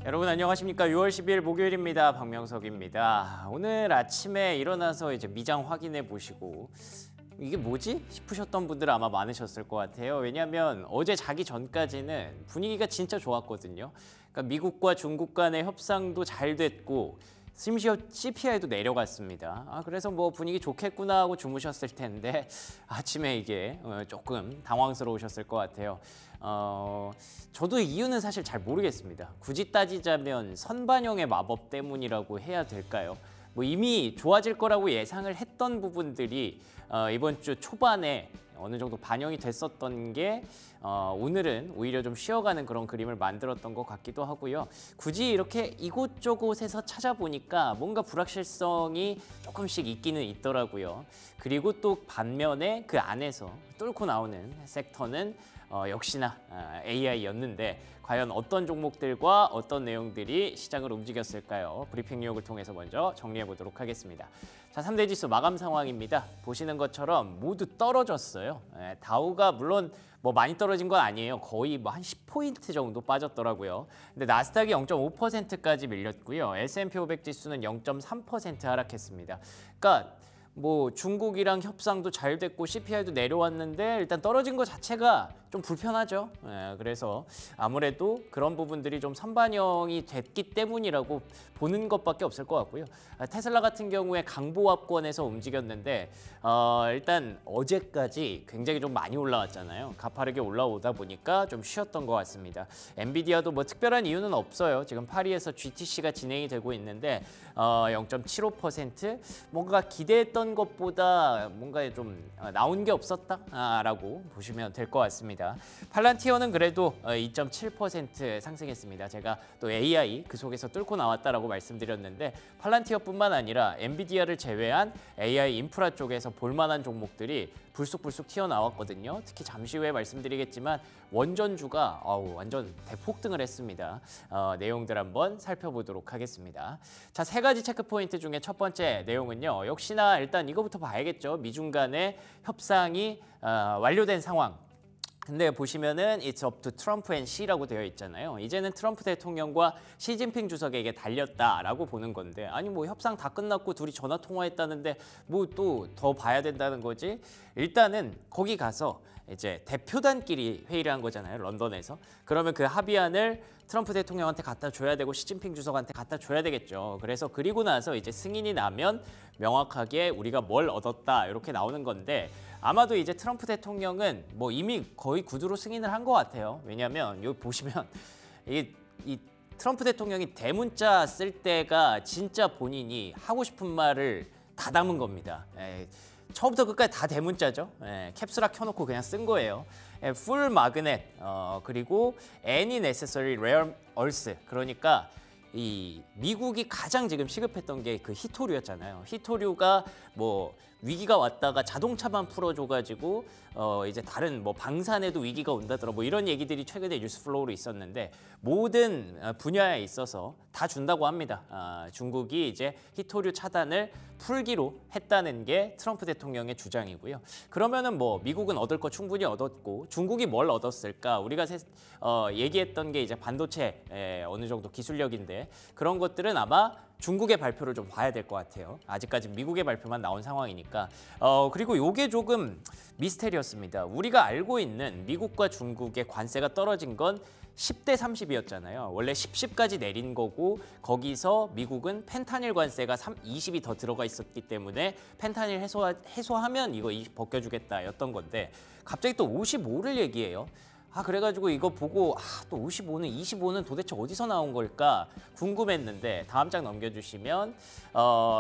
여러분 안녕하십니까? 6월 10일 목요일입니다. 박명석입니다. 오늘 아침에 일어나서 이제 미장 확인해 보시고 이게 뭐지? 싶으셨던 분들 아마 많으셨을 것 같아요. 왜냐하면 어제 자기 전까지는 분위기가 진짜 좋았거든요. 그러니까 미국과 중국 간의 협상도 잘 됐고 심지어 CPI도 내려갔습니다. 그래서 뭐 분위기 좋겠구나 하고 주무셨을 텐데 아침에 이게 조금 당황스러우셨을 것 같아요. 저도 이유는 사실 잘 모르겠습니다. 굳이 따지자면 선반영의 마법 때문이라고 해야 될까요? 뭐 이미 좋아질 거라고 예상을 했던 부분들이 이번 주 초반에 어느 정도 반영이 됐었던 게 오늘은 오히려 좀 쉬어가는 그런 그림을 만들었던 것 같기도 하고요. 굳이 이렇게 이곳저곳에서 찾아보니까 뭔가 불확실성이 조금씩 있기는 있더라고요. 그리고 또 반면에 그 안에서 뚫고 나오는 섹터는 역시나 AI였는데 과연 어떤 종목들과 어떤 내용들이 시장을 움직였을까요? 브리핑 뉴욕을 통해서 먼저 정리해 보도록 하겠습니다. 자, 3대 지수 마감 상황입니다. 보시는 것처럼 모두 떨어졌어요. 다우가 물론 뭐 많이 떨어진 건 아니에요. 거의 뭐 한 10포인트 정도 빠졌더라고요. 근데 나스닥이 0.5%까지 밀렸고요. S&P 500 지수는 0.3% 하락했습니다. 그러니까 뭐 중국이랑 협상도 잘 됐고 CPI도 내려왔는데 일단 떨어진 것 자체가 좀 불편하죠. 그래서 아무래도 그런 부분들이 좀 선반영이 됐기 때문이라고 보는 것밖에 없을 것 같고요. 테슬라 같은 경우에 강보합권에서 움직였는데 일단 어제까지 굉장히 좀 많이 올라왔잖아요. 가파르게 올라오다 보니까 좀 쉬었던 것 같습니다. 엔비디아도 뭐 특별한 이유는 없어요. 지금 파리에서 GTC가 진행이 되고 있는데 0.75% 뭔가 기대했던 것보다 뭔가 좀 나온 게 없었다라고 보시면 될 것 같습니다. 팔란티어는 그래도 2.7% 상승했습니다. 제가 또 AI 그 속에서 뚫고 나왔다라고 말씀드렸는데 팔란티어뿐만 아니라 엔비디아를 제외한 AI 인프라 쪽에서 볼만한 종목들이 불쑥불쑥 튀어나왔거든요. 특히 잠시 후에 말씀드리겠지만 원전주가 완전 대폭등을 했습니다. 내용들 한번 살펴보도록 하겠습니다. 자, 세 가지 체크 포인트 중에 첫 번째 내용은요. 역시나 일단 이거부터 봐야겠죠. 미중 간의 협상이 완료된 상황. 근데 보시면은 It's up to Trump and Xi라고 되어 있잖아요. 이제는 트럼프 대통령과 시진핑 주석에게 달렸다라고 보는 건데 아니 뭐 협상 다 끝났고 둘이 전화 통화했다는데 뭐 또 더 봐야 된다는 거지? 일단은 거기 가서 이제 대표단끼리 회의를 한 거잖아요. 런던에서. 그러면 그 합의안을 트럼프 대통령한테 갖다 줘야 되고 시진핑 주석한테 갖다 줘야 되겠죠. 그래서 그리고 나서 이제 승인이 나면 명확하게 우리가 뭘 얻었다 이렇게 나오는 건데 아마도 이제 트럼프 대통령은 뭐 이미 거의 구두로 승인을 한 것 같아요. 왜냐하면 여기 보시면 이 트럼프 대통령이 대문자 쓸 때가 진짜 본인이 하고 싶은 말을 다 담은 겁니다. 처음부터 끝까지 다 대문자죠. 캡슐락 켜놓고 그냥 쓴 거예요. Full magnet 그리고 any necessary rare earth 그러니까 이 미국이 가장 지금 시급했던 게 그 히토류였잖아요. 히토류가 뭐 위기가 왔다가 자동차만 풀어줘가지고 이제 다른 뭐 방산에도 위기가 온다더라 뭐 이런 얘기들이 최근에 뉴스플로우로 있었는데 모든 분야에 있어서 다 준다고 합니다. 중국이 이제 히토류 차단을 풀기로 했다는 게 트럼프 대통령의 주장이고요. 그러면은 뭐 미국은 얻을 거 충분히 얻었고 중국이 뭘 얻었을까? 우리가 얘기했던 게 이제 반도체 어느 정도 기술력인데 그런 것들은 아마 중국의 발표를 좀 봐야 될 것 같아요. 아직까지 미국의 발표만 나온 상황이니까. 그리고 이게 조금 미스테리였습니다. 우리가 알고 있는 미국과 중국의 관세가 떨어진 건 10대 30이었잖아요. 원래 10까지 내린 거고 거기서 미국은 펜타닐 관세가 20이 더 들어가 있었기 때문에 펜타닐 해소하면 이거 20 벗겨주겠다였던 건데 갑자기 또 55를 얘기해요. 그래가지고 이거 보고 또 25는 도대체 어디서 나온 걸까 궁금했는데 다음 장 넘겨주시면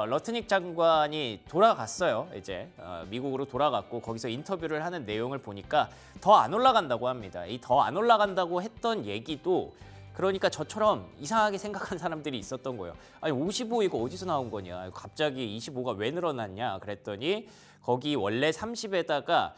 러트닉 장관이 돌아갔어요. 이제 미국으로 돌아갔고 거기서 인터뷰를 하는 내용을 보니까 더 안 올라간다고 합니다. 이 더 안 올라간다고 했던 얘기도 그러니까 저처럼 이상하게 생각한 사람들이 있었던 거예요. 아니 55 이거 어디서 나온 거냐. 갑자기 25가 왜 늘어났냐 그랬더니 거기 원래 30에다가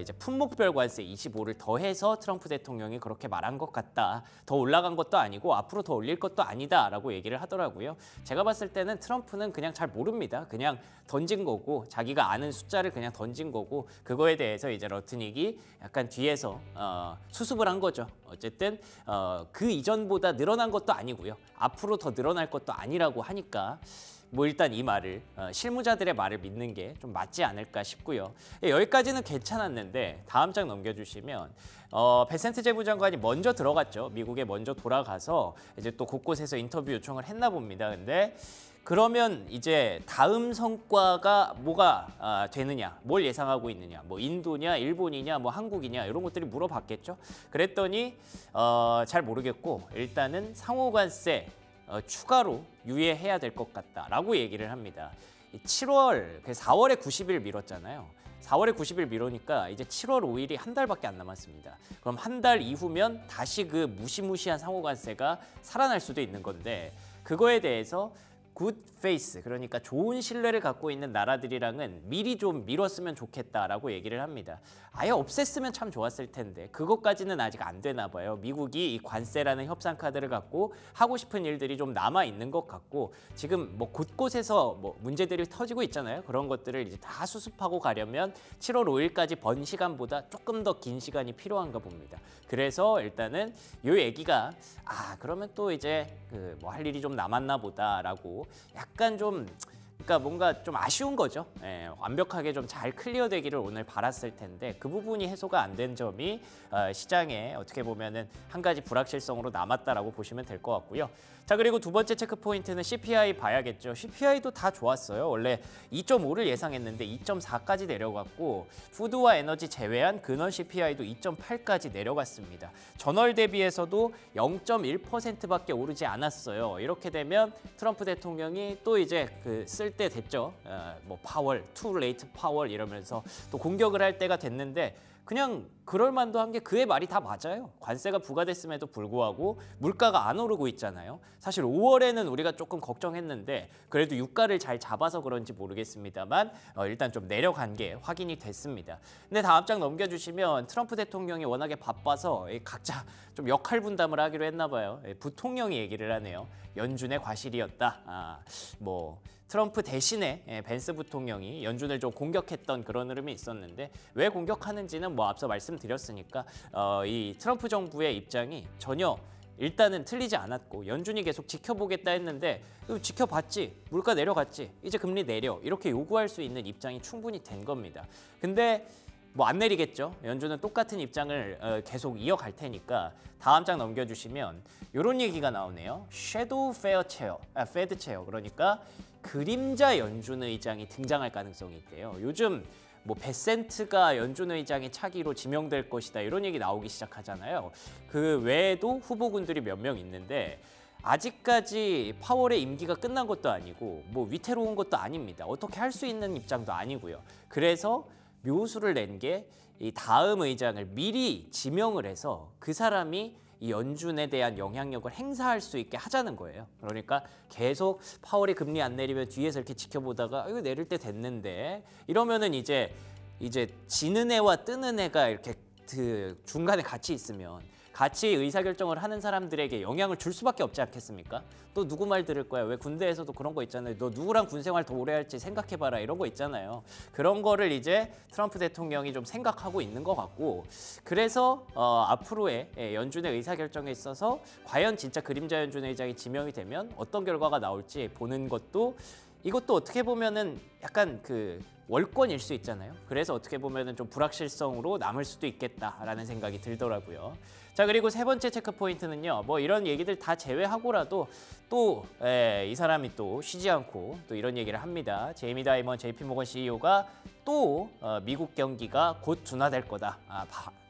이제 품목별 관세 25를 더해서 트럼프 대통령이 그렇게 말한 것 같다. 더 올라간 것도 아니고 앞으로 더 올릴 것도 아니다라고 얘기를 하더라고요. 제가 봤을 때는 트럼프는 그냥 잘 모릅니다. 그냥 던진 거고 자기가 아는 숫자를 그냥 던진 거고 그거에 대해서 이제 러트닉이 약간 뒤에서 수습을 한 거죠. 어쨌든 그 이전보다 늘어난 것도 아니고요. 앞으로 더 늘어날 것도 아니라고 하니까 뭐 일단 이 말을 실무자들의 말을 믿는 게 좀 맞지 않을까 싶고요. 여기까지는 괜찮았는데 다음 장 넘겨주시면 베센트 재무장관이 먼저 들어갔죠. 미국에 먼저 돌아가서 이제 또 곳곳에서 인터뷰 요청을 했나 봅니다. 근데 그러면 이제 다음 성과가 뭐가 되느냐, 뭘 예상하고 있느냐, 뭐 인도냐, 일본이냐, 뭐 한국이냐 이런 것들이 물어봤겠죠. 그랬더니 잘 모르겠고 일단은 상호관세 추가로 유예해야 될 것 같다라고 얘기를 합니다. 4월에 90일 미뤘잖아요. 4월에 90일 미루니까 이제 7월 5일이 한 달밖에 안 남았습니다. 그럼 한 달 이후면 다시 그 무시무시한 상호관세가 살아날 수도 있는 건데 그거에 대해서 굿 페이스, 그러니까 좋은 신뢰를 갖고 있는 나라들이랑은 미리 좀 미뤘으면 좋겠다라고 얘기를 합니다. 아예 없앴으면 참 좋았을 텐데 그것까지는 아직 안 되나 봐요. 미국이 이 관세라는 협상 카드를 갖고 하고 싶은 일들이 좀 남아 있는 것 같고 지금 뭐 곳곳에서 뭐 문제들이 터지고 있잖아요. 그런 것들을 이제 다 수습하고 가려면 7월 5일까지 번 시간보다 조금 더 긴 시간이 필요한가 봅니다. 그래서 일단은 요 얘기가 그러면 또 이제 그 뭐 할 일이 좀 남았나 보다라고 약간 좀 그러니까 뭔가 좀 아쉬운 거죠. 완벽하게 좀 잘 클리어되기를 오늘 바랐을 텐데 그 부분이 해소가 안 된 점이 시장에 어떻게 보면은 한 가지 불확실성으로 남았다라고 보시면 될 것 같고요. 자, 그리고 두 번째 체크 포인트는 CPI 봐야겠죠. CPI도 다 좋았어요. 원래 2.5를 예상했는데 2.4까지 내려갔고 푸드와 에너지 제외한 근원 CPI도 2.8까지 내려갔습니다. 전월 대비해서도 0.1%밖에 오르지 않았어요. 이렇게 되면 트럼프 대통령이 또 이제 쓸 때 됐죠. 뭐 파월, too late 파월 이러면서 또 공격을 할 때가 됐는데 그냥 그럴 만도 한 게 그의 말이 다 맞아요. 관세가 부과됐음에도 불구하고 물가가 안 오르고 있잖아요. 사실 5월에는 우리가 조금 걱정했는데 그래도 유가를 잘 잡아서 그런지 모르겠습니다만 일단 좀 내려간 게 확인이 됐습니다. 근데 다음 장 넘겨주시면 트럼프 대통령이 워낙에 바빠서 각자 좀 역할 분담을 하기로 했나 봐요. 부통령이 얘기를 하네요. 연준의 과실이었다. 뭐 트럼프 대신에 벤스 부통령이 연준을 좀 공격했던 그런 흐름이 있었는데 왜 공격하는지는 뭐 앞서 말씀드렸으니까 이 트럼프 정부의 입장이 전혀 일단은 틀리지 않았고 연준이 계속 지켜보겠다 했는데 지켜봤지, 물가 내려갔지, 이제 금리 내려 이렇게 요구할 수 있는 입장이 충분히 된 겁니다. 근데 뭐 안 내리겠죠. 연준은 똑같은 입장을 계속 이어갈 테니까 다음 장 넘겨주시면 이런 얘기가 나오네요. 섀도우 페드 체어 그러니까 그림자 연준 의장이 등장할 가능성이 있대요. 요즘 뭐 베센트가 연준 의장의 차기로 지명될 것이다 이런 얘기 나오기 시작하잖아요. 그 외에도 후보군들이 몇 명 있는데 아직까지 파월의 임기가 끝난 것도 아니고 뭐 위태로운 것도 아닙니다. 어떻게 할 수 있는 입장도 아니고요. 그래서 묘수를 낸 게 이 다음 의장을 미리 지명을 해서 그 사람이 이 연준에 대한 영향력을 행사할 수 있게 하자는 거예요. 그러니까 계속 파월이 금리 안 내리면 뒤에서 이렇게 지켜보다가 이거 내릴 때 됐는데 이러면은 이제 지는 애와 뜨는 애가 이렇게 그 중간에 같이 있으면 같이 의사결정을 하는 사람들에게 영향을 줄 수밖에 없지 않겠습니까? 또 누구 말 들을 거야? 왜 군대에서도 그런 거 있잖아요. 너 누구랑 군생활 더 오래 할지 생각해봐라 이런 거 있잖아요. 그런 거를 이제 트럼프 대통령이 좀 생각하고 있는 것 같고 그래서 앞으로의 연준의 의사결정에 있어서 과연 진짜 그림자 연준 의장이 지명이 되면 어떤 결과가 나올지 보는 것도 이것도 어떻게 보면은 약간 그 월권일 수 있잖아요. 그래서 어떻게 보면은 좀 불확실성으로 남을 수도 있겠다라는 생각이 들더라고요. 자, 그리고 세 번째 체크 포인트는요. 뭐 이런 얘기들 다 제외하고라도 또 이 사람이 또 쉬지 않고 또 이런 얘기를 합니다. 제이미 다이먼 JP모건 CEO가 또 미국 경기가 곧 둔화될 거다.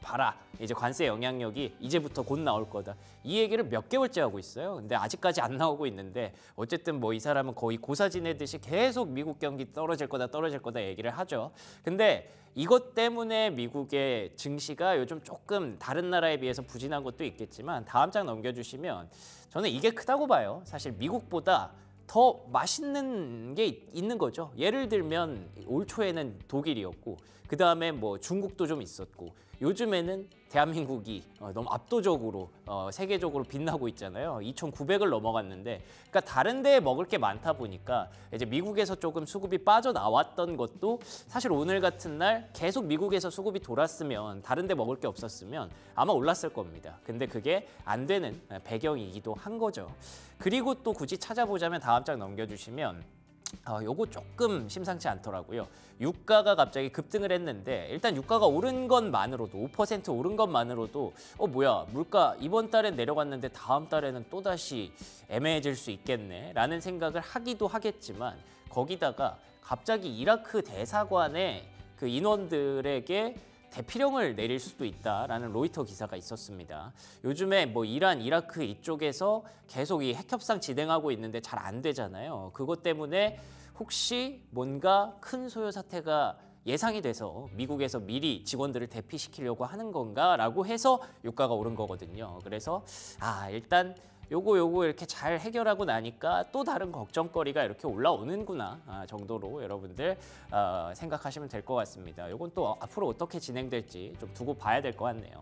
봐라. 이제 관세 영향력이 이제부터 곧 나올 거다. 이 얘기를 몇 개월째 하고 있어요. 근데 아직까지 안 나오고 있는데 어쨌든 뭐 이 사람은 거의 고사 지내듯이 계속 미국 경기 떨어질 거다 얘기를 하죠. 근데 이것 때문에 미국의 증시가 요즘 조금 다른 나라에 비해서 부진한 것도 있겠지만 다음 장 넘겨주시면 저는 이게 크다고 봐요. 사실 미국보다 더 맛있는 게 있는 거죠. 예를 들면 올 초에는 독일이었고 그 다음에 뭐 중국도 좀 있었고 요즘에는 대한민국이 너무 압도적으로 세계적으로 빛나고 있잖아요. 2,900을 넘어갔는데 그러니까 다른 데에 먹을 게 많다 보니까 이제 미국에서 조금 수급이 빠져나왔던 것도 사실 오늘 같은 날 계속 미국에서 수급이 돌았으면 다른 데 먹을 게 없었으면 아마 올랐을 겁니다. 근데 그게 안 되는 배경이기도 한 거죠. 그리고 또 굳이 찾아보자면 다음 장 넘겨주시면 요거 조금 심상치 않더라고요. 유가가 갑자기 급등을 했는데 일단 유가가 오른 것만으로도 5% 오른 것만으로도 뭐야 물가 이번 달엔 내려갔는데 다음 달에는 또다시 애매해질 수 있겠네 라는 생각을 하기도 하겠지만 거기다가 갑자기 이라크 대사관의 그 인원들에게 대피령을 내릴 수도 있다라는 로이터 기사가 있었습니다. 요즘에 뭐 이란, 이라크 이쪽에서 계속 이 핵협상 진행하고 있는데 잘 안 되잖아요. 그것 때문에 혹시 뭔가 큰 소요 사태가 예상이 돼서 미국에서 미리 직원들을 대피시키려고 하는 건가라고 해서 유가가 오른 거거든요. 그래서 일단 요거 이렇게 잘 해결하고 나니까 또 다른 걱정거리가 이렇게 올라오는구나 정도로 여러분들 생각하시면 될 것 같습니다. 요건 또 앞으로 어떻게 진행될지 좀 두고 봐야 될 것 같네요.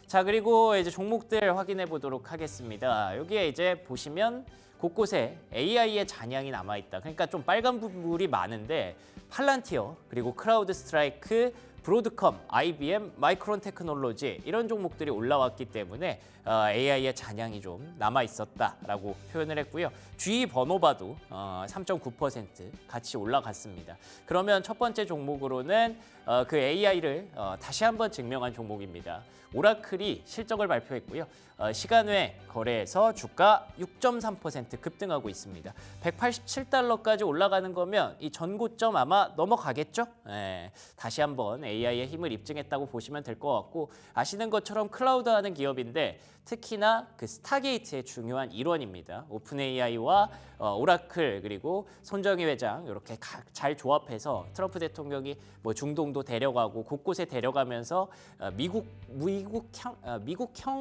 자, 그리고 이제 종목들 확인해 보도록 하겠습니다. 여기에 이제 보시면 곳곳에 AI의 잔향이 남아있다. 그러니까 좀 빨간 부분이 많은데 팔란티어, 그리고 크라우드 스트라이크, 브로드컴, IBM, 마이크론 테크놀로지 이런 종목들이 올라왔기 때문에 AI의 잔향이 좀 남아있었다라고 표현을 했고요. GE 버노바도 3.9% 같이 올라갔습니다. 그러면 첫 번째 종목으로는 그 AI를 다시 한번 증명한 종목입니다. 오라클이 실적을 발표했고요. 시간 외 거래에서 주가 6.3% 급등하고 있습니다. 187달러까지 올라가는 거면 이 전고점 아마 넘어가겠죠? 네, 다시 한번 AI의 힘을 입증했다고 보시면 될 것 같고 아시는 것처럼 클라우드하는 기업인데 특히나 그 스타게이트의 중요한 일원입니다. 오픈 AI와 오라클 그리고 손정희 회장 이렇게 잘 조합해서 트럼프 대통령이 뭐 중동도 데려가고 곳곳에 데려가면서 미국형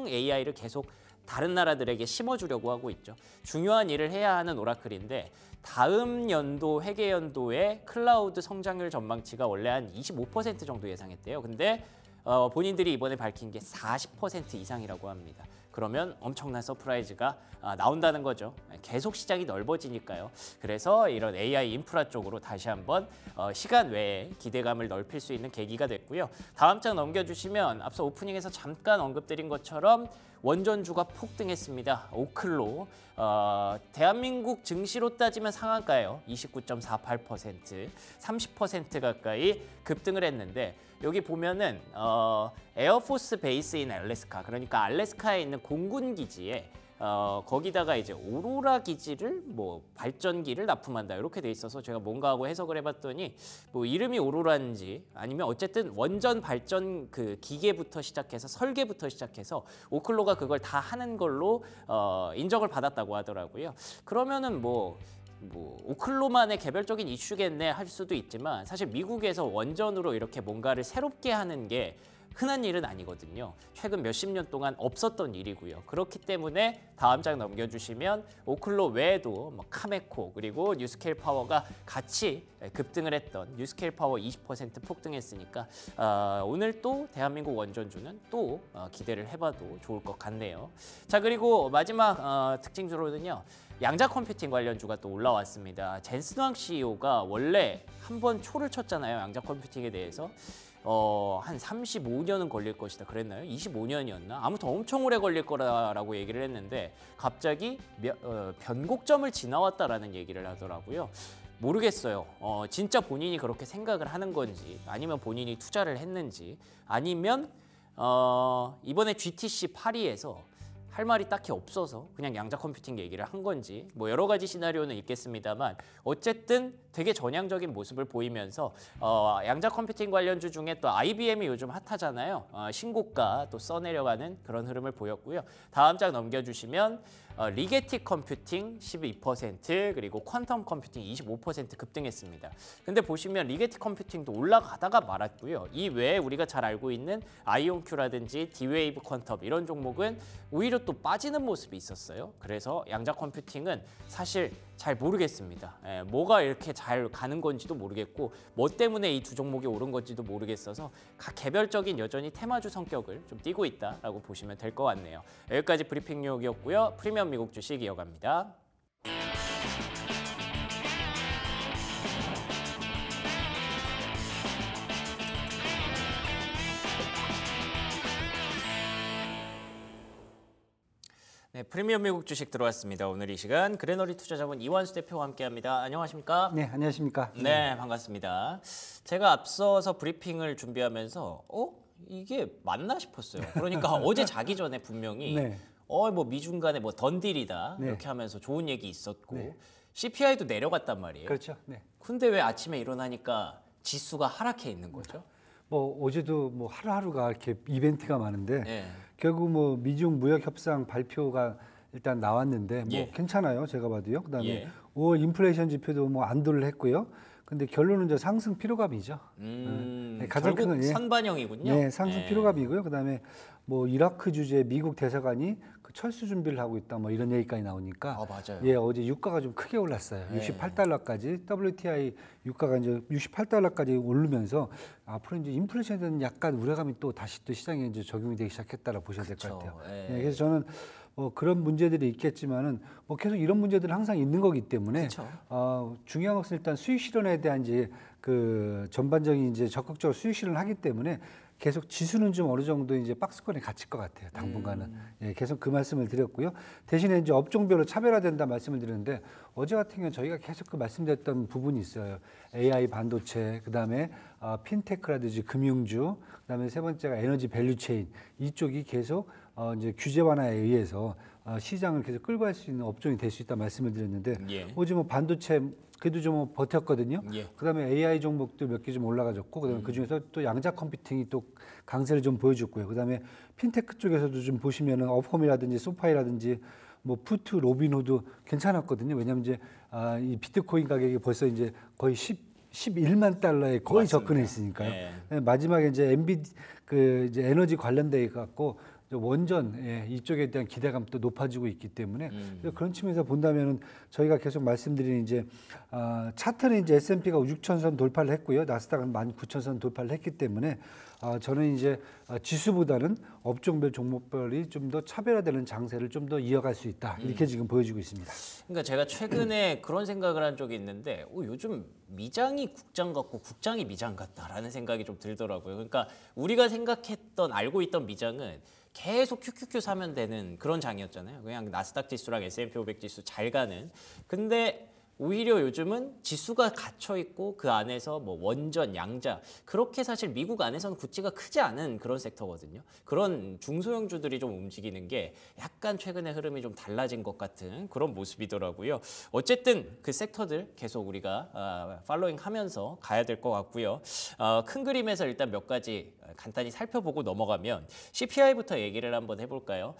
AI를 계속 다른 나라들에게 심어주려고 하고 있죠. 중요한 일을 해야 하는 오라클인데 다음 연도 회계연도에 클라우드 성장률 전망치가 원래 한 25% 정도 예상했대요. 근데 본인들이 이번에 밝힌 게 40% 이상이라고 합니다. 그러면 엄청난 서프라이즈가 나온다는 거죠. 계속 시장이 넓어지니까요. 그래서 이런 AI 인프라 쪽으로 다시 한번 시간 외에 기대감을 넓힐 수 있는 계기가 됐고요. 다음 장 넘겨주시면 앞서 오프닝에서 잠깐 언급드린 것처럼 원전주가 폭등했습니다. 오클로 대한민국 증시로 따지면 상한가예요. 29.48%, 30% 가까이 급등을 했는데 여기 보면은 에어포스 베이스인 알래스카, 그러니까 알래스카에 있는 공군 기지에 거기다가 이제 오로라 기지를 뭐 발전기를 납품한다 이렇게 돼 있어서 제가 뭔가 하고 해석을 해봤더니 뭐 이름이 오로라인지 아니면 어쨌든 원전 발전 그 기계부터 시작해서 설계부터 시작해서 오클로가 그걸 다 하는 걸로 인정을 받았다고 하더라고요. 그러면은 뭐 오클로만의 개별적인 이슈겠네 할 수도 있지만 사실 미국에서 원전으로 이렇게 뭔가를 새롭게 하는 게 흔한 일은 아니거든요. 최근 몇십 년 동안 없었던 일이고요. 그렇기 때문에 다음 장 넘겨주시면 오클로 외에도 뭐 카메코 그리고 뉴스케일 파워가 같이 급등을 했던 뉴스케일 파워 20% 폭등했으니까 오늘 또 대한민국 원전주는 또 기대를 해봐도 좋을 것 같네요. 자, 그리고 마지막 특징주로는요. 양자 컴퓨팅 관련주가 또 올라왔습니다. 젠슨 왕 CEO가 원래 한번 초를 쳤잖아요. 양자 컴퓨팅에 대해서. 한 35년은 걸릴 것이다 그랬나요? 25년이었나? 아무튼 엄청 오래 걸릴 거라고 얘기를 했는데 갑자기 변곡점을 지나왔다라는 얘기를 하더라고요. 모르겠어요. 진짜 본인이 그렇게 생각을 하는 건지 아니면 본인이 투자를 했는지 아니면 이번에 GTC 파리에서 할 말이 딱히 없어서 그냥 양자 컴퓨팅 얘기를 한 건지 뭐 여러 가지 시나리오는 있겠습니다만 어쨌든 되게 전향적인 모습을 보이면서 양자 컴퓨팅 관련주 중에 또 IBM이 요즘 핫하잖아요. 신고가 또 써내려가는 그런 흐름을 보였고요. 다음 장 넘겨주시면 리게틱 컴퓨팅 12% 그리고 퀀텀 컴퓨팅 25% 급등했습니다. 근데 보시면 리게틱 컴퓨팅도 올라가다가 말았고요. 이 외에 우리가 잘 알고 있는 아이온큐라든지 디웨이브 퀀텀 이런 종목은 오히려 또 빠지는 모습이 있었어요. 그래서 양자 컴퓨팅은 사실 잘 모르겠습니다. 뭐가 이렇게 잘 가는 건지도 모르겠고 뭐 때문에 이 두 종목이 오른 건지도 모르겠어서 각 개별적인 여전히 테마주 성격을 좀 띠고 있다라고 보시면 될 것 같네요. 여기까지 브리핑 뉴욕이었고요. 프리미엄 미국 주식 이어갑니다. 네, 프리미엄 미국 주식 들어왔습니다. 오늘 이 시간 그레너리 투자자본 이완수 대표와 함께합니다. 안녕하십니까? 네, 안녕하십니까? 네, 반갑습니다. 제가 앞서서 브리핑을 준비하면서 이게 맞나 싶었어요. 그러니까 어제 자기 전에 분명히 네. 뭐 미중 간에 뭐 던딜이다 네. 이렇게 하면서 좋은 얘기 있었고 네. CPI도 내려갔단 말이에요. 그렇죠. 네. 근데 왜 아침에 일어나니까 지수가 하락해 있는 거죠? 뭐 어제도 뭐 하루하루가 이렇게 이벤트가 많은데 네. 결국 뭐 미중 무역 협상 발표가 일단 나왔는데 뭐 예. 괜찮아요. 제가 봐도요. 그다음에 예. 5월 인플레이션 지표도 뭐 안도를 했고요. 근데 결론은 이제 상승 피로감이죠. 네, 가장 결국 큰 건, 예. 선반영이군요. 네, 상승 피로감이고요. 그다음에 뭐 이라크 주재 미국 대사관이 그 철수 준비를 하고 있다. 뭐 이런 얘기까지 나오니까 맞아요. 예, 어제 유가가 좀 크게 올랐어요. 네. 68달러까지 WTI 유가가 이제 68달러까지 오르면서 앞으로 이제 인플레이션에 대한 약간 우려감이 또 다시 또 시장에 이제 적용이 되기 시작했다라고 보셔야 될 것 같아요. 예. 예, 그래서 저는 그런 문제들이 있겠지만은 뭐 계속 이런 문제들은 항상 있는 거기 때문에 중요한 것은 일단 수익 실현에 대한 이제 그 전반적인 이제 적극적으로 수익 실현을 하기 때문에 계속 지수는 좀 어느 정도 이제 박스권에 갇힐 것 같아요. 당분간은. 예, 계속 그 말씀을 드렸고요. 대신에 이제 업종별로 차별화된다 말씀을 드렸는데 어제 같은 경우 저희가 계속 그 말씀드렸던 부분이 있어요. AI 반도체, 그다음에 핀테크라든지 금융주, 그다음에 세 번째가 에너지 밸류체인 이쪽이 계속 이제 규제 완화에 의해서 시장을 계속 끌고 갈 수 있는 업종이 될 수 있다 말씀을 드렸는데 예. 어제 뭐 반도체 그래도 좀 버텼거든요. 예. 그다음에 AI 종목도 몇 개 좀 올라가졌고, 그다음에 그 중에서 또 양자 컴퓨팅이 또 강세를 좀 보여줬고요. 그다음에 핀테크 쪽에서도 좀 보시면은 업홈이라든지 소파이라든지 뭐 푸트, 로빈후드 괜찮았거든요. 왜냐하면 이제 이 비트코인 가격이 벌써 이제 거의 11만 달러에 거의 맞습니다. 접근했으니까요. 네. 마지막에 이제 이제 에너지 관련돼 갖고 원전 이쪽에 대한 기대감도 높아지고 있기 때문에 그런 측면에서 본다면은 저희가 계속 말씀드린 이제 차트는 이제 S&P가 6,000선 돌파를 했고요, 나스닥은 19,000선 돌파를 했기 때문에 저는 이제 지수보다는 업종별 종목별이 좀 더 차별화되는 장세를 좀 더 이어갈 수 있다 이렇게 지금 보여지고 있습니다. 그러니까 제가 최근에 그런 생각을 한 적이 있는데 요즘 미장이 국장 같고 국장이 미장 같다라는 생각이 좀 들더라고요. 그러니까 우리가 생각했던 알고 있던 미장은 계속 QQQ 사면 되는 그런 장이었잖아요. 그냥 나스닥 지수랑 S&P 500 지수 잘 가는. 근데 오히려 요즘은 지수가 갇혀 있고 그 안에서 뭐 원전, 양자 그렇게 사실 미국 안에서는 구찌가 크지 않은 그런 섹터거든요. 그런 중소형주들이 좀 움직이는 게 약간 최근에 흐름이 좀 달라진 것 같은 그런 모습이더라고요. 어쨌든 그 섹터들 계속 우리가 팔로잉 하면서 가야 될 것 같고요. 큰 그림에서 일단 몇 가지 간단히 살펴보고 넘어가면 CPI부터 얘기를 한번 해볼까요?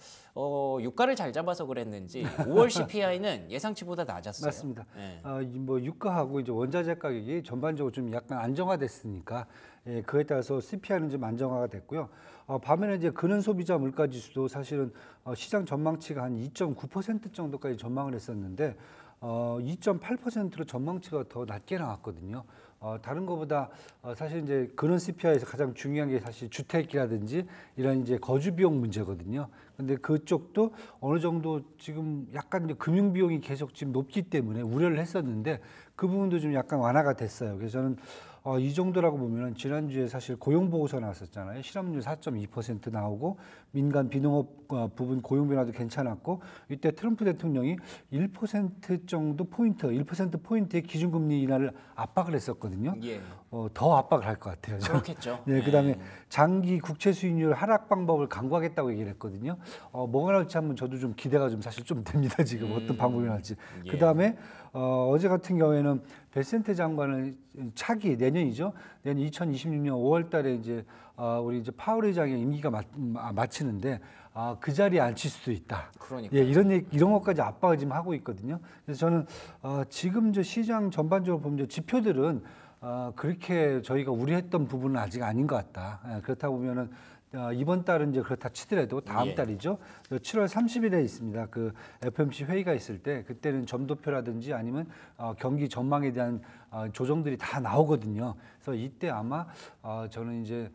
유가를 잘 잡아서 그랬는지 5월 CPI는 예상치보다 낮았어요. 맞습니다. 네. 뭐 유가하고 이제 원자재 가격이 전반적으로 좀 약간 안정화됐으니까 그에 따라서 CPI는 좀 안정화가 됐고요. 반면에 이제 근원 소비자 물가 지수도 사실은 시장 전망치가 한 2.9% 정도까지 전망을 했었는데 2.8%로 전망치가 더 낮게 나왔거든요. 다른 것보다 사실 이제 근원 CPI에서 가장 중요한 게 사실 주택이라든지 이런 이제 거주 비용 문제거든요. 근데 그쪽도 어느 정도 지금 약간 이제 금융 비용이 계속 지금 높기 때문에 우려를 했었는데 그 부분도 좀 약간 완화가 됐어요. 그래서 저는 이 정도라고 보면은 지난주에 사실 고용 보고서 나왔었잖아요. 실업률 4.2% 나오고 민간 비농업 부분 고용 변화도 괜찮았고 이때 트럼프 대통령이 1% 정도 포인트, 1% 포인트의 기준금리 인하를 압박을 했었거든요. 예. 더 압박을 할 것 같아요. 그렇겠죠. 네, 그다음에 장기 국채 수익률 하락 방법을 강구하겠다고 얘기를 했거든요. 뭐가 나올지 한번 저도 좀 기대가 좀 사실 좀 됩니다. 지금 어떤 방법이 나올지. 예. 그다음에 어제 같은 경우에는 베센테 장관을 차기 내년이죠. 내년 2026년 5월달에 이제 우리 이제 파월 의장의 임기가 마치는데 그 자리에 앉힐 수도 있다. 그러니까. 예, 이런 것까지 압박을 지금 하고 있거든요. 그래서 저는 지금 저 시장 전반적으로 보면 지표들은 그렇게 저희가 우려했던 부분은 아직 아닌 것 같다. 그렇다 보면은 이번 달은 이제 그렇다 치더라도 다음 예. 달이죠. 7월 30일에 있습니다. 그 FOMC 회의가 있을 때 그때는 점도표라든지 아니면 경기 전망에 대한 조정들이 다 나오거든요. 그래서 이때 아마 저는 이제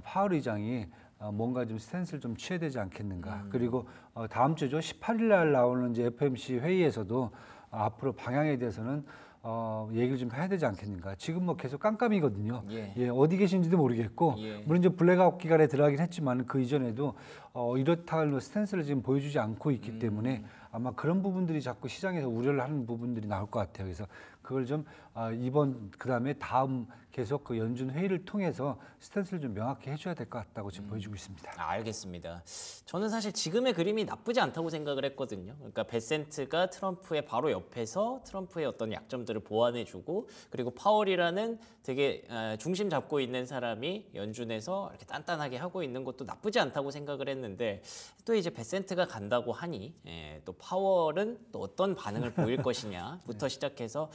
파월 의장이 뭔가 좀 스탠스를 좀 취해야 되지 않겠는가. 그리고 다음 주죠. 18일 날 나오는 이제 FOMC 회의에서도 앞으로 방향에 대해서는 얘기를 좀 해야 되지 않겠는가. 지금 뭐 계속 깜깜이거든요. 예. 어디 계신지도 모르겠고, 예. 물론 이제 블랙아웃 기간에 들어가긴 했지만 그 이전에도 이렇다 할 스탠스를 지금 보여주지 않고 있기 때문에 아마 그런 부분들이 자꾸 시장에서 우려를 하는 부분들이 나올 것 같아요. 그래서 그걸 좀 이번 그다음에 다음 계속 그 연준 회의를 통해서 스탠스를 좀 명확히 해줘야 될 것 같다고 지금 보여주고 있습니다. 알겠습니다. 저는 사실 지금의 그림이 나쁘지 않다고 생각을 했거든요. 그러니까 베센트가 트럼프의 바로 옆에서 트럼프의 어떤 약점들을 보완해주고 그리고 파월이라는 되게 중심 잡고 있는 사람이 연준에서 이렇게 단단하게 하고 있는 것도 나쁘지 않다고 생각을 했는데 또 이제 베센트가 간다고 하니 또 파월은 또 어떤 반응을 보일 것이냐부터 시작해서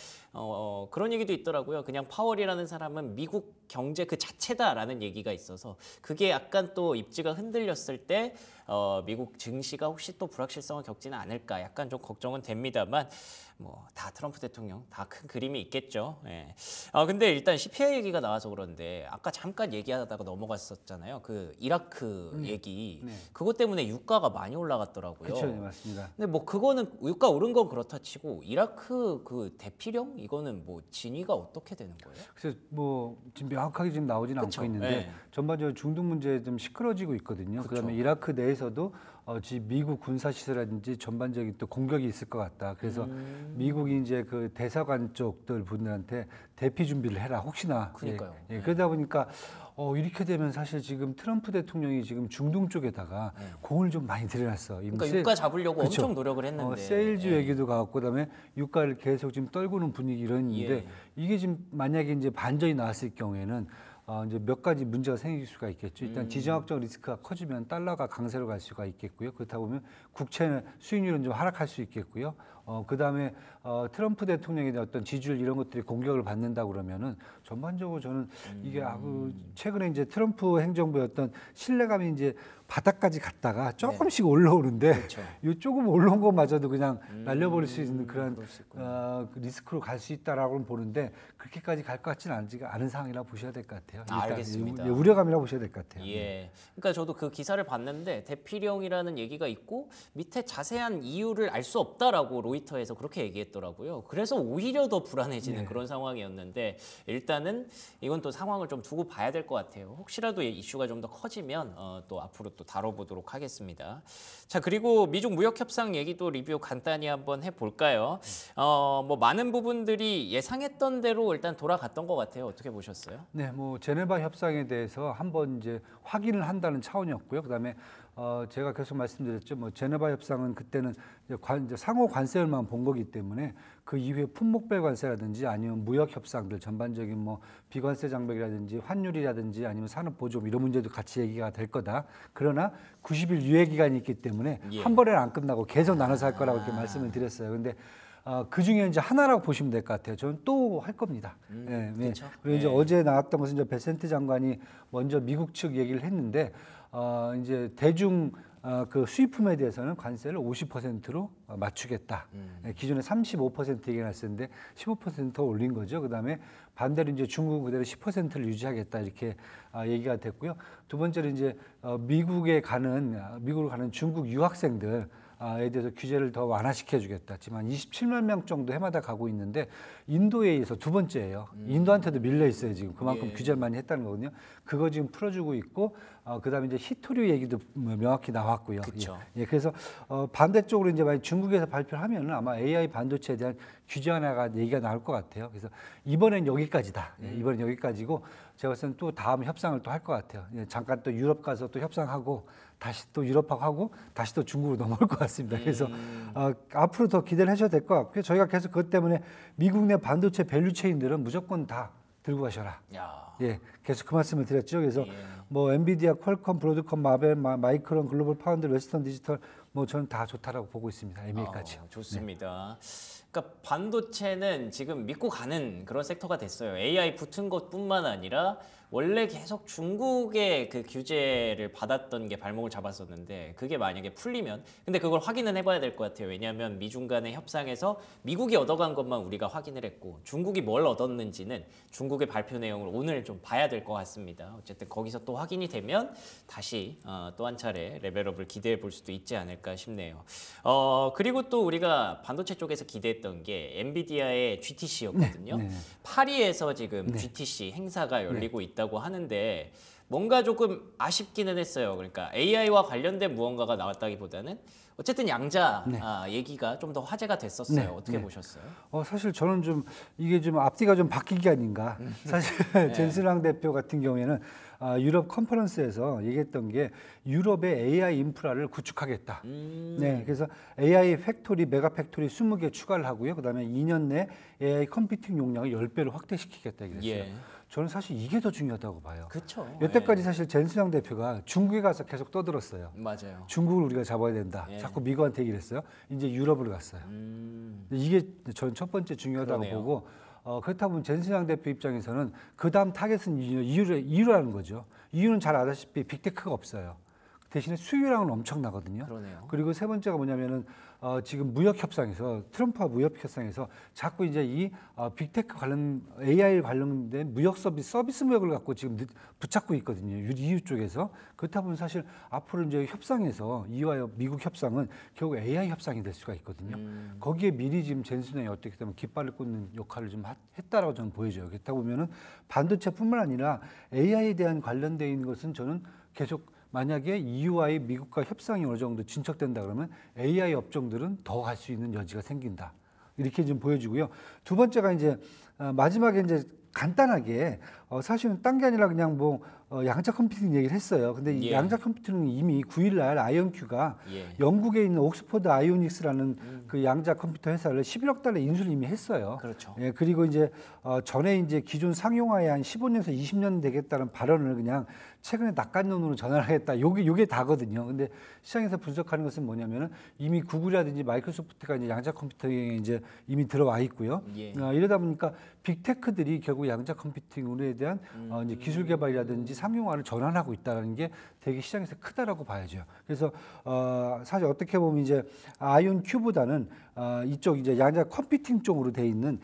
그런 얘기도 있더라고요. 그냥 파월이라는 사람은 미국 경제 그 자체다라는 얘기가 있어서 그게 약간 또 입지가 흔들렸을 때 미국 증시가 혹시 또 불확실성을 겪지는 않을까 약간 좀 걱정은 됩니다만 뭐 다 트럼프 대통령 다 큰 그림이 있겠죠. 예. 근데 일단 CPI 얘기가 나와서 그런데 아까 잠깐 얘기하다가 넘어갔었잖아요. 그 이라크 얘기 그것 때문에 유가가 많이 올라갔더라고요. 그렇죠, 네, 맞습니다. 근데 뭐 그거는 유가 오른 건 그렇다 치고 이라크 그 대피령 이거는 뭐 진위가 어떻게 되는 거예요? 그래서 뭐 지금 명확하게 지금 나오지는 그쵸, 않고 있는데 예. 전반적으로 중동 문제 좀 시끄러지고 있거든요. 그다음에 이라크 내에서도 미국 군사 시설이라든지 전반적인 또 공격이 있을 것 같다. 그래서 미국이 이제 그 대사관 쪽들 분들한테 대피 준비를 해라. 혹시나. 그러니까요. 그러다 보니까 이렇게 되면 사실 지금 트럼프 대통령이 지금 중동 쪽에다가 공을 좀 많이 들여놨어. 그러니까 유가 잡으려고 그쵸. 엄청 노력을 했는데 세일즈 얘기도 가고 그다음에 유가를 계속 지금 떨구는 분위기 이런데 이게 지금 만약에 이제 반전이 나왔을 경우에는 이제 몇 가지 문제가 생길 수가 있겠죠. 일단 지정학적 리스크가 커지면 달러가 강세로 갈 수가 있겠고요. 그렇다 보면 국채 수익률은 좀 하락할 수 있겠고요. 그다음에 트럼프 대통령에 대한 어떤 지지율 이런 것들이 공격을 받는다 그러면은 전반적으로 저는 이게 최근에 이제 트럼프 행정부의 어떤 신뢰감이 이제 바닥까지 갔다가 조금씩 올라오는데 그렇죠. 이 조금 올라온 것마저도 그냥 날려버릴 수 있는 그런 그럴 수 리스크로 갈 수 있다라고 보는데 그렇게까지 갈 것 같지는 않은 상황이라 보셔야 될 것 같아요. 일단 알겠습니다. 우려감이라 보셔야 될 것 같아요. 예. 그러니까 저도 그 기사를 봤는데 대피령이라는 얘기가 있고 밑에 자세한 이유를 알 수 없다라고 로이터에서 그렇게 얘기했더라고요. 그래서 오히려 더 불안해지는 그런 상황이었는데 일단은 이건 또 상황을 좀 두고 봐야 될 것 같아요. 혹시라도 이슈가 좀 더 커지면 또 앞으로 또 다뤄보도록 하겠습니다. 자, 그리고 미중 무역 협상 얘기도 리뷰 간단히 한번 해볼까요? 뭐 많은 부분들이 예상했던 대로 일단 돌아갔던 것 같아요. 어떻게 보셨어요? 네, 뭐 제네바 협상에 대해서 한번 이제 확인을 한다는 차원이었고요. 그다음에 제가 계속 말씀드렸죠. 뭐 제네바 협상은 그때는 이제 상호 관세율만 본 거기 때문에 그 이후에 품목별 관세라든지 아니면 무역 협상들 전반적인 뭐 비관세 장벽이라든지 환율이라든지 아니면 산업 보조금 이런 문제도 같이 얘기가 될 거다. 그러나 90일 유예 기간이 있기 때문에 한 번에 안 끝나고 계속 나눠서 할 거라고 이렇게 말씀을 드렸어요. 근데 그 중에 이제 하나라고 보시면 될 것 같아요. 저는 또 할 겁니다. 그렇죠. 그리고 이제 어제 나왔던 것은 이제 베센트 장관이 먼저 미국 측 얘기를 했는데 이제 대중 그 수입품에 대해서는 관세를 50%로 맞추겠다. 기존에 35% 얘기했었는데 15% 올린 거죠. 그다음에 반대로 이제 중국은 그대로 10%를 유지하겠다 이렇게 얘기가 됐고요. 두 번째로 이제 미국으로 가는 중국 유학생들 에 대해서 규제를 더 완화시켜 주겠다. 지금 27만 명 정도 해마다 가고 있는데 인도에 의해서 두 번째예요. 인도한테도 밀려 있어요. 지금 그만큼 규제를 많이 했다는 거거든요. 그거 지금 풀어주고 있고 그다음에 이제 히토류 얘기도 명확히 나왔고요. 그쵸. 그래서 반대쪽으로 이제 만약 중국에서 발표를 하면은 아마 AI 반도체에 대한 규제 하나가 얘기가 나올 것 같아요. 그래서 이번엔 여기까지다. 이번엔 여기까지고 제가 봤을 때는 또 다음 협상을 또 할 것 같아요. 잠깐 또 유럽 가서 또 협상하고 다시 또 유럽하고 하고 다시 또 중국으로 넘어올 것 같습니다. 그래서 앞으로 더 기대를 하셔도 될 것 같고요. 저희가 계속 그것 때문에 미국 내 반도체 밸류체인들은 무조건 다 들고 가셔라. 야. 계속 그 말씀을 드렸죠. 그래서 뭐 엔비디아, 퀄컴, 브로드컴, 마벨, 마이크론, 글로벌 파운드, 웨스턴 디지털 뭐 저는 다 좋다라고 보고 있습니다. MEA까지요. 좋습니다. 그러니까 반도체는 지금 믿고 가는 그런 섹터가 됐어요. AI 붙은 것뿐만 아니라 원래 계속 중국의 그 규제를 받았던 게 발목을 잡았었는데 그게 만약에 풀리면 근데 그걸 확인은 해봐야 될 것 같아요. 왜냐하면 미중 간의 협상에서 미국이 얻어간 것만 우리가 확인을 했고 중국이 뭘 얻었는지는 중국의 발표 내용을 오늘 좀 봐야 될 것 같습니다. 어쨌든 거기서 또 확인이 되면 다시 또 한 차례 레벨업을 기대해 볼 수도 있지 않을까 싶네요. 그리고 또 우리가 반도체 쪽에서 기대했던 게 엔비디아의 GTC였거든요. 네. 파리에서 지금 네. GTC 행사가 열리고 있다고 하는데 뭔가 조금 아쉽기는 했어요. 그러니까 AI와 관련된 무언가가 나왔다기보다는 어쨌든 양자 얘기가 좀 더 화제가 됐었어요. 네. 어떻게 네. 보셨어요? 사실 저는 좀 이게 좀 앞뒤가 좀 바뀐 게 아닌가. 사실 젠스랑 대표 같은 경우에는 유럽 컨퍼런스에서 얘기했던 게 유럽의 AI 인프라를 구축하겠다. 네, 그래서 AI 팩토리, 메가 팩토리 20개 추가를 하고요. 그다음에 2년 내 AI 컴퓨팅 용량을 10배로 확대시키겠다 그랬어요. 예. 저는 사실 이게 더 중요하다고 봐요. 그렇죠. 여태까지 사실 젠스랑 대표가 중국에 가서 계속 떠들었어요. 맞아요. 중국을 우리가 잡아야 된다. 예. 자꾸 미국한테 얘기를 했어요. 이제 유럽을 갔어요. 이게 저는 첫 번째 중요하다고 그러네요. 보고 그렇다 보면 젠스양 대표 입장에서는 그 다음 타겟은 이유라는 거죠. 이유는 잘 아다시피 빅테크가 없어요. 대신에 수요량은 엄청나거든요. 그러네요. 그리고 세 번째가 뭐냐면은 지금 무역 협상에서 트럼프와 무역 협상에서 자꾸 이제 이 빅테크 관련 AI 관련된 무역 서비스 무역을 갖고 지금 붙잡고 있거든요. EU 쪽에서. 그렇다 보면 사실 앞으로 이제 협상에서 이와 미국 협상은 결국 AI 협상이 될 수가 있거든요. 거기에 미리 지금 젠슨이 어떻게 보면 깃발을 꽂는 역할을 좀 했다라고 저는 보여져요. 그렇다 보면은 반도체뿐만 아니라 AI에 대한 관련되어 있는 것은 저는 계속 만약에 EU와의 미국과 협상이 어느 정도 진척된다 그러면 AI 업종들은 더 갈 수 있는 여지가 생긴다. 이렇게 좀 보여지고요. 두 번째가 이제 마지막에 이제 간단하게 사실은 딴 게 아니라 그냥 뭐 양자 컴퓨팅 얘기를 했어요. 근데 이 예. 양자 컴퓨팅은 이미 9일 날 아이온큐가 예. 영국에 있는 옥스퍼드 아이오닉스라는 그 양자 컴퓨터 회사를 11억 달러 인수를 이미 했어요. 그렇죠. 예, 그리고 이제 전에 이제 기존 상용화에 한 15년에서 20년 되겠다는 발언을 그냥 최근에 낙관론으로 전환하겠다. 요게 다거든요. 근데 시장에서 분석하는 것은 뭐냐면은 이미 구글이라든지 마이크로소프트가 이제 양자 컴퓨팅에 이제 이미 들어와 있고요. 예. 이러다 보니까 빅테크들이 결국 양자 컴퓨팅에 대한 이제 기술 개발이라든지 상용화를 전환하고 있다는 게 되게 시장에서 크다라고 봐야죠. 그래서 사실 어떻게 보면 이제 아이온 큐보다는 이쪽 이제 양자 컴퓨팅 쪽으로 돼 있는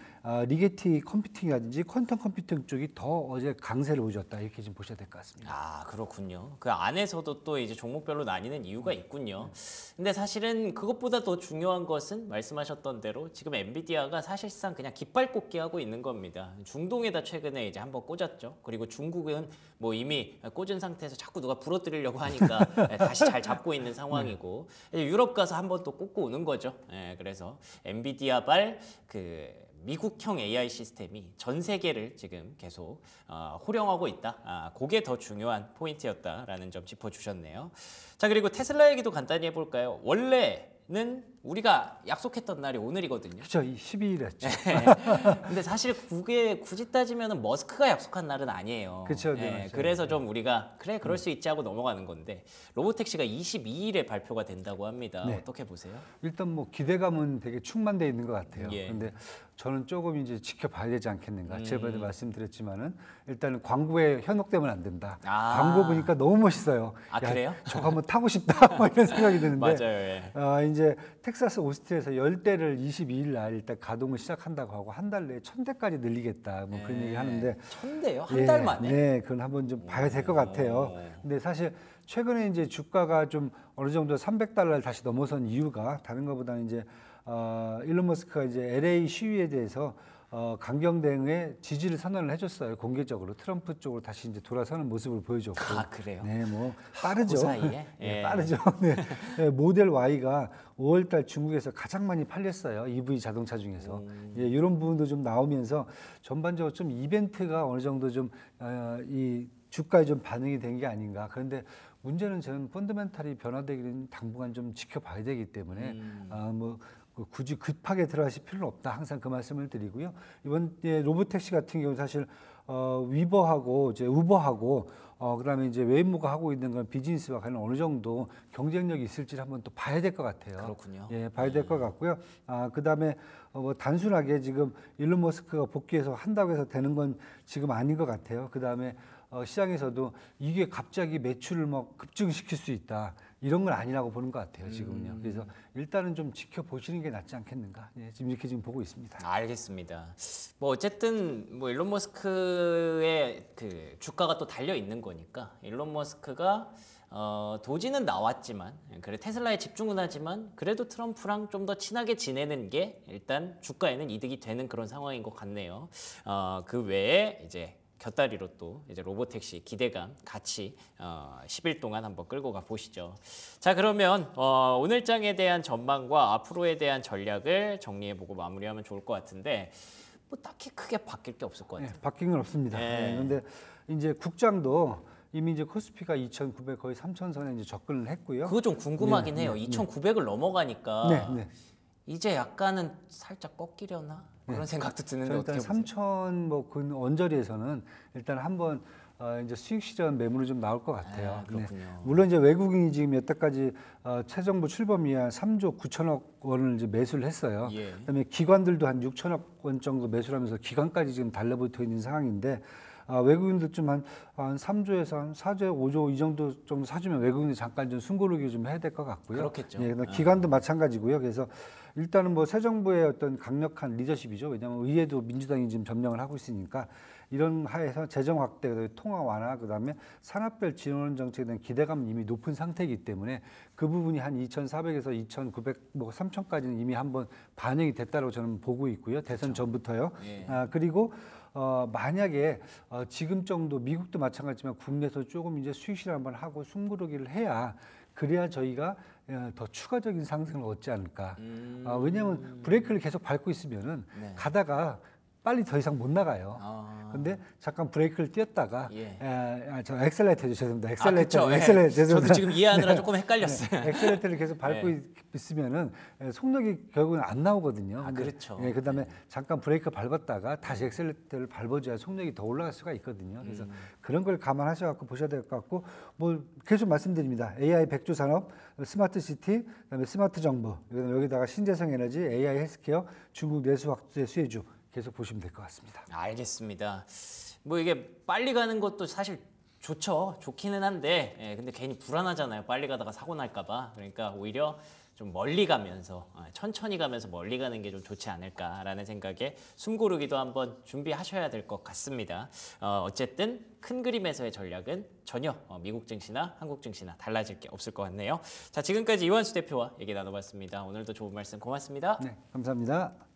리게티 컴퓨팅이라든지 퀀텀 컴퓨팅 쪽이 더 어제 강세를 보여줬다 이렇게 좀 보셔야 될 것 같습니다. 아, 그렇군요. 그 안에서도 또 이제 종목별로 나뉘는 이유가 있군요. 근데 사실은 그것보다 더 중요한 것은 말씀하셨던 대로 지금 엔비디아가 사실상 그냥 깃발 꽂기 하고 있는 겁니다. 중동에다 최근에 이제 한번 꽂았죠. 그리고 중국은 뭐 이미 꽂은 상태에서 자꾸 누가 부러뜨리려고 하니까 다시 잘 잡고 있는 상황이고 이제 유럽 가서 한번 또 꽂고 오는 거죠. 그래서 엔비디아발 그 미국형 AI 시스템이 전 세계를 지금 계속 호령하고 있다. 그게 더 중요한 포인트였다라는 점 짚어주셨네요. 자, 그리고 테슬라 얘기도 간단히 해볼까요? 원래는 우리가 약속했던 날이 오늘이거든요. 그렇죠. 12일이었죠. 근데 사실 그게 굳이 따지면 머스크가 약속한 날은 아니에요. 그쵸, 네, 맞아요. 그래서 좀 우리가 그래 그럴 수 있지 하고 넘어가는 건데 로보택시가 22일에 발표가 된다고 합니다. 네. 어떻게 보세요? 일단 뭐 기대감은 되게 충만돼 있는 것 같아요. 예. 근데 저는 조금 이제 지켜봐야 되지 않겠는가. 제가 말씀드렸지만은 일단은 광고에 현혹되면 안 된다. 아. 광고 보니까 너무 멋있어요. 아, 그래요? 저거 한번 타고 싶다. 뭐 이런 생각이 드는데. 맞아요. 예. 이제 텍사스 오스틴에서 10대를 22일 날 일단 가동을 시작한다고 하고 한 달 내에 1000대까지 늘리겠다. 뭐 그런 얘기 하는데 1000대요? 한 달 만에? 네, 그건 한번 좀 봐야 될 것 같아요. 근데 사실 최근에 이제 주가가 좀 어느 정도 300달러를 다시 넘어선 이유가 다른 것보다는 이제 일론 머스크가 이제 LA 시위에 대해서 강경 대응에 지지를 선언을 해줬어요. 공개적으로 트럼프 쪽으로 다시 이제 돌아서는 모습을 보여줬고. 아, 그래요? 네, 뭐 빠르죠. 그 사이에? 네, 예. 빠르죠. 네. 네, 모델 Y가 5월달 중국에서 가장 많이 팔렸어요. EV 자동차 중에서. 예, 이런 부분도 좀 나오면서 전반적으로 좀 이벤트가 어느 정도 좀 이 주가에 좀 반응이 된 게 아닌가. 그런데 문제는 저는 펀더멘탈이 변화되기는 당분간 좀 지켜봐야 되기 때문에 뭐 굳이 급하게 들어가실 필요는 없다. 항상 그 말씀을 드리고요. 이번 로보택시 같은 경우 사실 위버하고 이제 우버하고 그다음에 이제 웨이모가 하고 있는 건 비즈니스와 관련 어느 정도 경쟁력이 있을지를 한번 또 봐야 될 것 같아요. 그렇군요. 예, 봐야 될 것 같고요. 그다음에 뭐 단순하게 지금 일론 머스크가 복귀해서 한다고 해서 되는 건 지금 아닌 것 같아요. 그다음에 시장에서도 이게 갑자기 매출을 막 급증시킬 수 있다. 이런 건 아니라고 보는 것 같아요, 지금은요. 그래서 일단은 좀 지켜보시는 게 낫지 않겠는가. 예, 지금 이렇게 지금 보고 있습니다. 알겠습니다. 뭐 어쨌든 뭐 일론 머스크의 그 주가가 또 달려 있는 거니까 일론 머스크가 도지는 나왔지만 그래 테슬라에 집중은 하지만 그래도 트럼프랑 좀 더 친하게 지내는 게 일단 주가에는 이득이 되는 그런 상황인 것 같네요. 그 외에 이제 곁다리로 또 이제 로보택시 기대감 같이 10일 동안 한번 끌고 가 보시죠. 자 그러면 오늘 장에 대한 전망과 앞으로에 대한 전략을 정리해보고 마무리하면 좋을 것 같은데 뭐 딱히 크게 바뀔 게 없을 것 같아요. 네, 바뀐 건 없습니다. 네. 그런데 이제 국장도 이미 이제 코스피가 2,900 거의 3,000선에 이제 접근을 했고요. 그거 좀 궁금하긴 네, 해요. 네, 2,900을 넘어가니까 네, 네. 이제 약간은 살짝 꺾이려나 그런 생각도 드는데 저 어떻게 일단 보세요? 3,000 뭐근 언저리에서는 일단 한번 이제 수익 실현 매물이 좀 나올 것 같아요. 아, 그렇군요. 물론 이제 외국인이 지금 여태까지 새 정부 출범 이하 3조 9천억 원을 이제 매수를 했어요. 예. 그다음에 기관들도 한 6천억 원 정도 매수를 하면서 기관까지 지금 달라붙어 있는 상황인데 외국인들 좀 한 3조에서 한 4조, 5조 이 정도 사주면 외국인들 잠깐 좀 숨고르기 좀 해야 될 것 같고요. 그렇겠죠. 예, 기관도 마찬가지고요. 그래서 일단은 뭐 새 정부의 어떤 강력한 리더십이죠. 왜냐하면 의회도 민주당이 지금 점령을 하고 있으니까 이런 하에서 재정 확대, 그다음에 통화 완화, 그다음에 산업별 지원 정책에 대한 기대감은 이미 높은 상태이기 때문에 그 부분이 한 2,400에서 2,900, 뭐 3,000까지는 이미 한번 반영이 됐다고 저는 보고 있고요. 대선 전부터요. 예. 그리고 만약에 지금 정도 미국도 마찬가지지만 국내에서 조금 이제 수익 실현 한번 하고 숨고르기를 해야 그래야 저희가 더 추가적인 상승을 얻지 않을까. 왜냐하면 브레이크를 계속 밟고 있으면은 네. 가다가 빨리 더 이상 못 나가요. 근데 잠깐 브레이크를 띄었다가 예. 저 엑셀레이터죠. 죄송합니다. 그쵸. 예. 엑셀레이터. 죄송합니다. 저도 지금 이해하느라 조금 헷갈렸어요. 엑셀레이터를 계속 밟고 있으면은 속력이 결국은 안 나오거든요. 근데, 그렇죠. 그다음에 잠깐 브레이크 밟았다가 다시 엑셀레이터를 밟아줘야 속력이 더 올라갈 수가 있거든요. 그래서 그런 걸 감안하셔갖고 보셔야 될 것 같고 뭐 계속 말씀드립니다. AI 백조 산업, 스마트 시티, 그다음에 스마트 정부, 여기다가 신재생 에너지, AI 헬스케어, 중국 내수 확대 수혜주 계속 보시면 될 것 같습니다. 알겠습니다. 뭐 이게 빨리 가는 것도 사실 좋죠. 좋기는 한데, 근데 괜히 불안하잖아요. 빨리 가다가 사고 날까봐. 그러니까 오히려 좀 멀리 가면서 천천히 가면서 멀리 가는 게 좀 좋지 않을까라는 생각에 숨고르기도 한번 준비하셔야 될 것 같습니다. 어쨌든 큰 그림에서의 전략은 전혀 미국 증시나 한국 증시나 달라질 게 없을 것 같네요. 자, 지금까지 이완수 대표와 얘기 나눠봤습니다. 오늘도 좋은 말씀 고맙습니다. 네, 감사합니다.